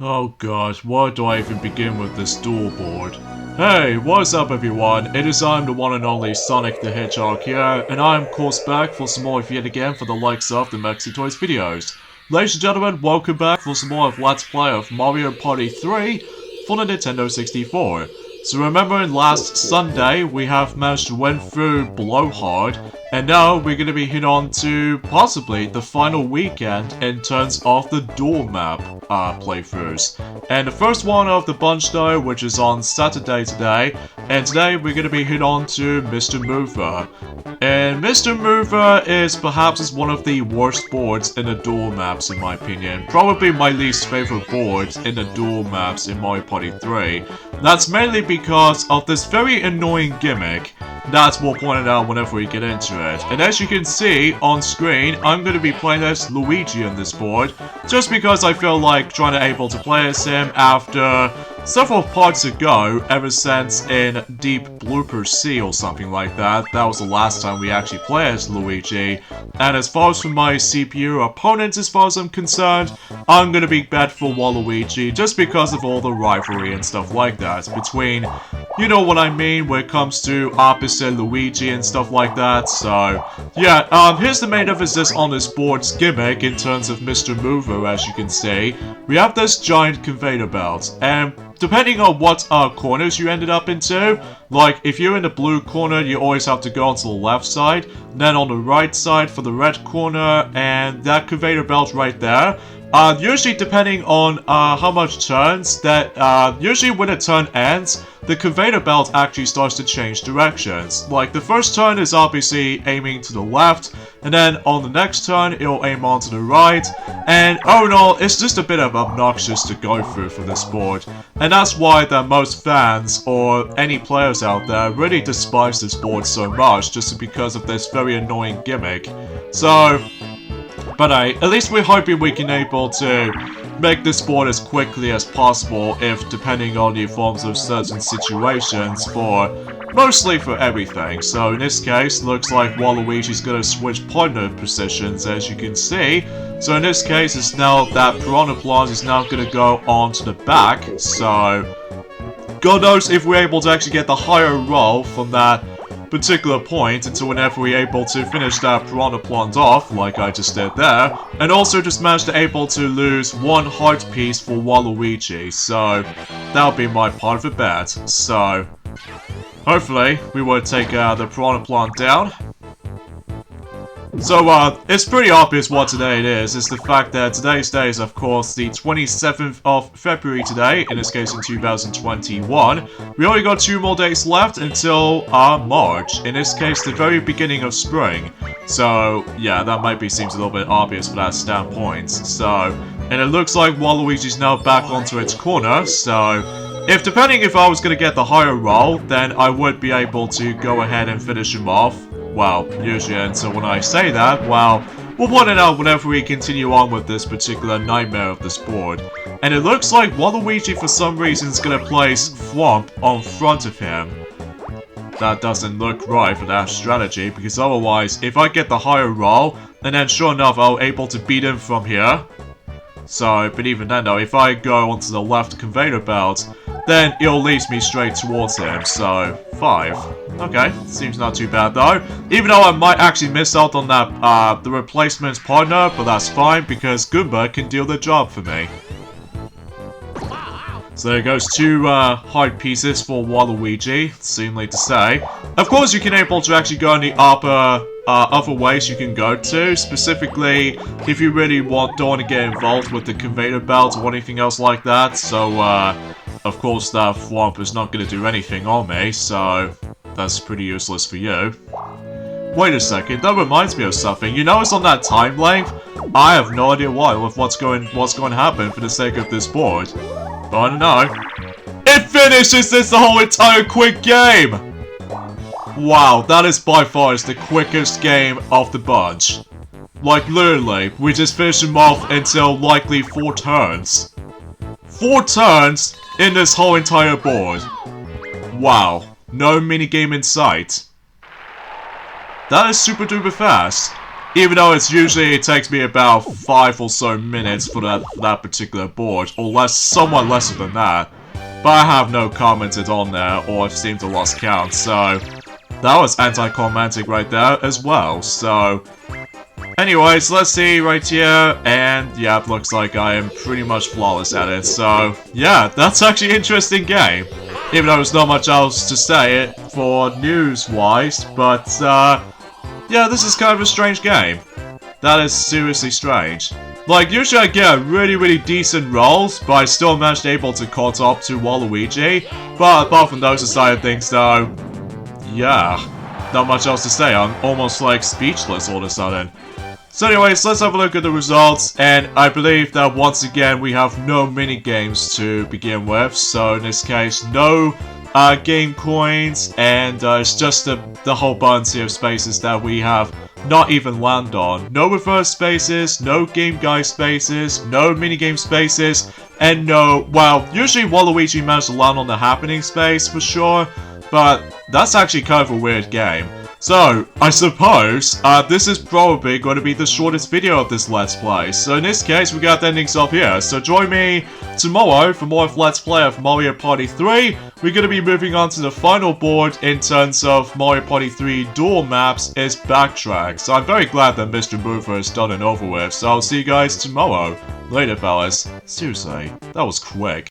Oh gosh, where do I even begin with this duel board? Hey, what's up everyone? It is I'm the one and only Sonic the Hedgehog here, and I'm of course back for some more of yet again for the likes of the Mexi Toys videos. Ladies and gentlemen, welcome back for some more of Let's Play of Mario Party 3 for the Nintendo 64. So remember last Sunday, we have managed to win through Blowhard, and now we're going to be hit on to possibly the final weekend in terms of the duel map playthroughs. And the first one of the bunch though, which is on Saturday today, and today we're going to be hit on to Mr. Mover. And Mr. Mover is perhaps one of the worst boards in the duel maps in my opinion. Probably my least favorite board in the duel maps in Mario Party 3. That's mainly because of this very annoying gimmick that we'll point it out whenever we get into it. And as you can see on screen, I'm going to be playing as Luigi on this board, just because I feel like trying to able to play as him after several parts ago, ever since in Deep Blooper C or something like that. That was the last time we actually played as Luigi. And as far as for my CPU opponents, as far as I'm concerned, I'm going to be bad for Waluigi, just because of all the rivalry and stuff like that between, you know what I mean, when it comes to opposite Luigi and stuff like that. So yeah, here's the main emphasis on this board's gimmick in terms of Mr. Mover. As you can see, we have this giant conveyor belt, and depending on what corners you ended up into, like if you're in the blue corner, you always have to go onto the left side, then on the right side for the red corner, and that conveyor belt right there. Usually depending on how much turns, usually when a turn ends, the conveyor belt actually starts to change directions. Like the first turn is obviously aiming to the left, and then on the next turn it'll aim on to the right, and oh no, it's just a bit of obnoxious to go through for this board. And that's why that most fans or any players out there really despise this board so much, just because of this very annoying gimmick. So, but at least we're hoping we can able to make this board as quickly as possible, if depending on the forms of certain situations, for mostly for everything. So in this case, looks like Waluigi's gonna switch partner positions, as you can see. So in this case, it's now that Piranha Plant is now gonna go on to the back. So God knows if we're able to actually get the higher roll from that particular point until whenever we're able to finish that Piranha Plant off, like I just did there, and also just managed to able to lose one heart piece for Waluigi, so that'll be my part of the bet. So hopefully we will take the Piranha Plant down. So, it's pretty obvious what today it is. It's the fact that today's day is, of course, the 27th of February today, in this case in 2021. We only got 2 more days left until, March. In this case, the very beginning of spring. So, yeah, that seems a little bit obvious for that standpoint. So, and it looks like Waluigi's now back onto its corner, so depending if I was gonna get the higher roll, then I would be able to go ahead and finish him off. Well, usually, and so when I say that, well, we'll point it out whenever we continue on with this particular nightmare of this board. And it looks like Waluigi for some reason is gonna place Thwomp on front of him. That doesn't look right for that strategy, because otherwise, if I get the higher roll, and then sure enough I'll able to beat him from here. So, but even then though, if I go onto the left conveyor belt, then it'll lead me straight towards him, so 5. Okay, seems not too bad though. Even though I might actually miss out on that, the replacement partner, but that's fine because Goomba can do the job for me. So there goes 2 heart pieces for Waluigi, seemingly to say. Of course you can able to actually go in the other ways you can go to, specifically if you really don't want to get involved with the conveyor belt or anything else like that. So of course that Thwomp is not going to do anything on me, so that's pretty useless for you. Wait a second, that reminds me of something. You notice on that time length, I have no idea why with what's going to happen for the sake of this board. But I don't know. It finishes this the whole entire quick game! Wow, that is by far the quickest game of the bunch. Like literally, we just finished him off until likely 4 turns. 4 turns in this whole entire board. Wow, no minigame in sight. That is super duper fast. Even though it takes me about 5 or so minutes for that particular board, or somewhat lesser than that. But I have no commented on there, or I've seemed to lost count, so that was anticlimactic right there as well, so anyways, let's see right here, and yeah, it looks like I am pretty much flawless at it, so yeah, that's actually an interesting game. Even though there's not much else to say for news-wise, but yeah, this is kind of a strange game. That is seriously strange. Like, usually I get really decent rolls, but I still managed able to caught up to Waluigi. But apart from those side of things though, yeah, not much else to say. I'm almost like speechless all of a sudden. So anyways, let's have a look at the results, and I believe that once again we have no mini games to begin with, so in this case no game coins, and it's just the whole bunch of spaces that we have not even land on. No reverse spaces, no game guide spaces, no minigame spaces, and no, well, usually Waluigi managed to land on the happening space for sure, but that's actually kind of a weird game. So, I suppose, this is probably going to be the shortest video of this Let's Play. So in this case, we got the endings up here. So join me tomorrow for more of Let's Play of Mario Party 3. We're going to be moving on to the final board in terms of Mario Party 3 dual maps is Backtrack. So I'm very glad that Mr. Mover is done and over with. So I'll see you guys tomorrow. Later, fellas. Seriously, that was quick.